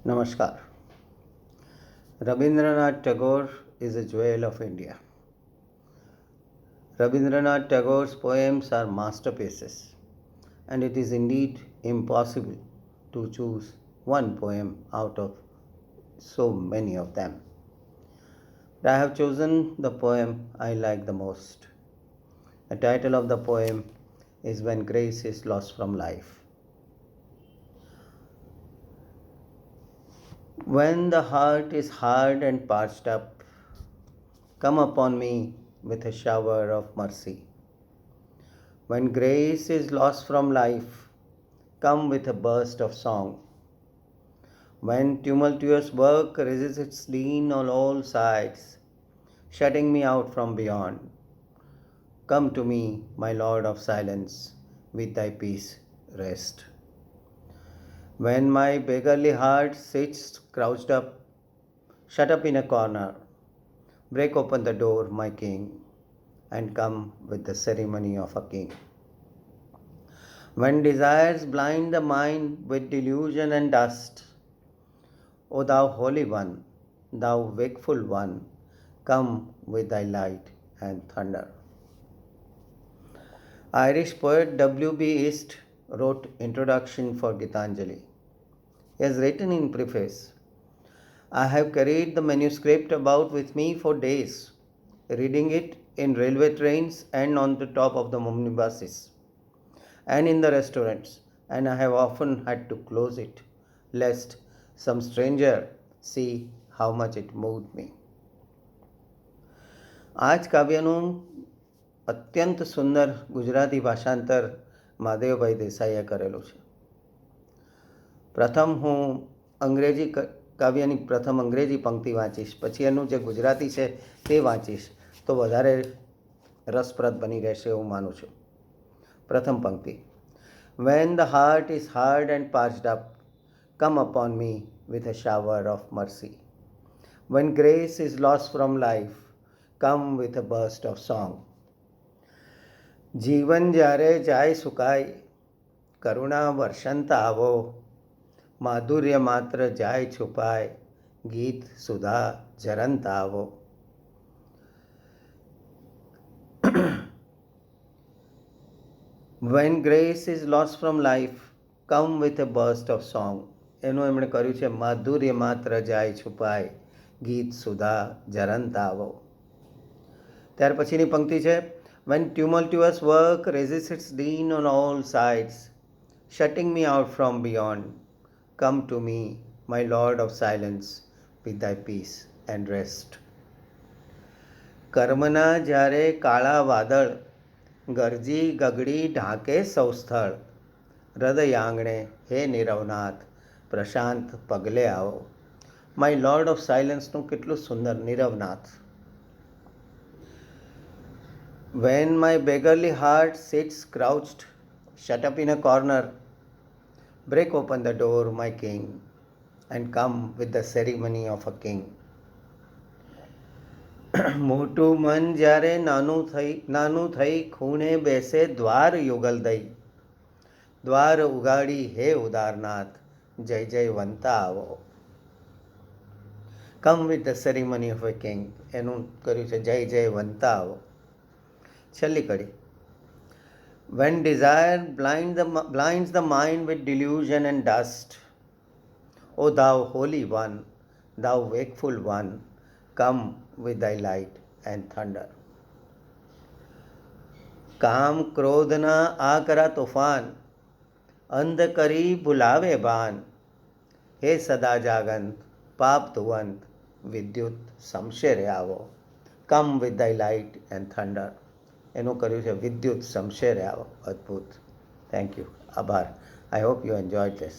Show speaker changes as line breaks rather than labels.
Namaskar. Rabindranath Tagore is a jewel of India. Rabindranath Tagore's poems are masterpieces, and it is indeed impossible to choose one poem out of so many of them. But I have chosen the poem I like the most. The title of the poem is When Grace is Lost from Life. When the heart is hard and parched up, come upon me with a shower of mercy. When grace is lost from life, come with a burst of song. When tumultuous work resists its dean on all sides, shutting me out from beyond, come to me, my Lord of silence, with thy peace rest. When my beggarly heart sits crouched up, shut up in a corner, break open the door, my King, and come with the ceremony of a king. When desires blind the mind with delusion and dust, O thou Holy One, thou wakeful One, come with thy light and thunder. Irish poet W.B. Yeats wrote Introduction for Gitanjali. He has written in preface, I have carried the manuscript about with me for days, reading it in railway trains and on the top of the omnibuses and in the restaurants, and I have often had to close it, lest some stranger see how much it moved me. આ જ કાવ્યનું અત્યંત સુંદર ગુજરાતી ભાષાંતર મહાદેવભાઈ દેસાઈએ કરેલું છે. પ્રથમ હું અંગ્રેજી કાવ્યની પ્રથમ અંગ્રેજી પંક્તિ વાંચીશ, પછી એનું જે ગુજરાતી છે તે વાંચીશ તો વધારે રસપ્રદ બની રહેશે એવું માનું છું. પ્રથમ પંક્તિ. When the heart is hard and parched up, come upon me with a shower of mercy. When grace is lost from life, come with a burst of song. જીવન જ્યારે જાય સુકાય, કરુણા વર્ષંત આવો, માધુર્ય માત્ર જાય છુપાય, ગીત સુધા જરંત આવો. When grace is lost from life, come with a burst of song. એનું એમણે કર્યું છે માધુર્ય માત્ર જાય છુપાય, ગીત સુધા જરંત આવો. ત્યાર પછીની પંક્તિ છે When tumultuous work resists its dean on all sides, shutting me out from beyond, come to me, my Lord of silence, with thy peace and rest. કર્મના જ્યારે કાળા વાદળ ગરજી ગગડી ઢાંકે સૌ સ્થળ, હૃદય આંગણે હે નિરવનાથ, પ્રશાંત પગલે આવો. માય લોર્ડ ઓફ સાયલન્સનું કેટલું સુંદર નિરવનાથ. When my beggarly heart sits crouched, shut up in a corner, break open the door, my King, and come with the ceremony of a king. મોટું મન જ્યારે નાનું થઈ ખૂણે બેસે દ્વાર યુગલ દઈ, દ્વાર ઉગાડી હે ઉદારનાથ, જય જય વંતા આવો. Come with the ceremony of a king. એનું કર્યું છે જય જય વંતા આવો. છેલ્લી કડી. When desire blinds the mind with delusion and dust, O thou Holy One, thou wakeful One, come with thy light and thunder. કામ ક્રોધના આ કરા તોફાન, અંધ કરી ભુલાવે ભાન, હે સદા જાગંત, પાપ ધુવંત, વિદ્યુત સમશેરે આવો. Come with thy light and thunder. એનું કર્યું છે વિદ્યુત સમશેરે આવો. અદ્ભુત. Thank you. આભાર. I hope you enjoyed this.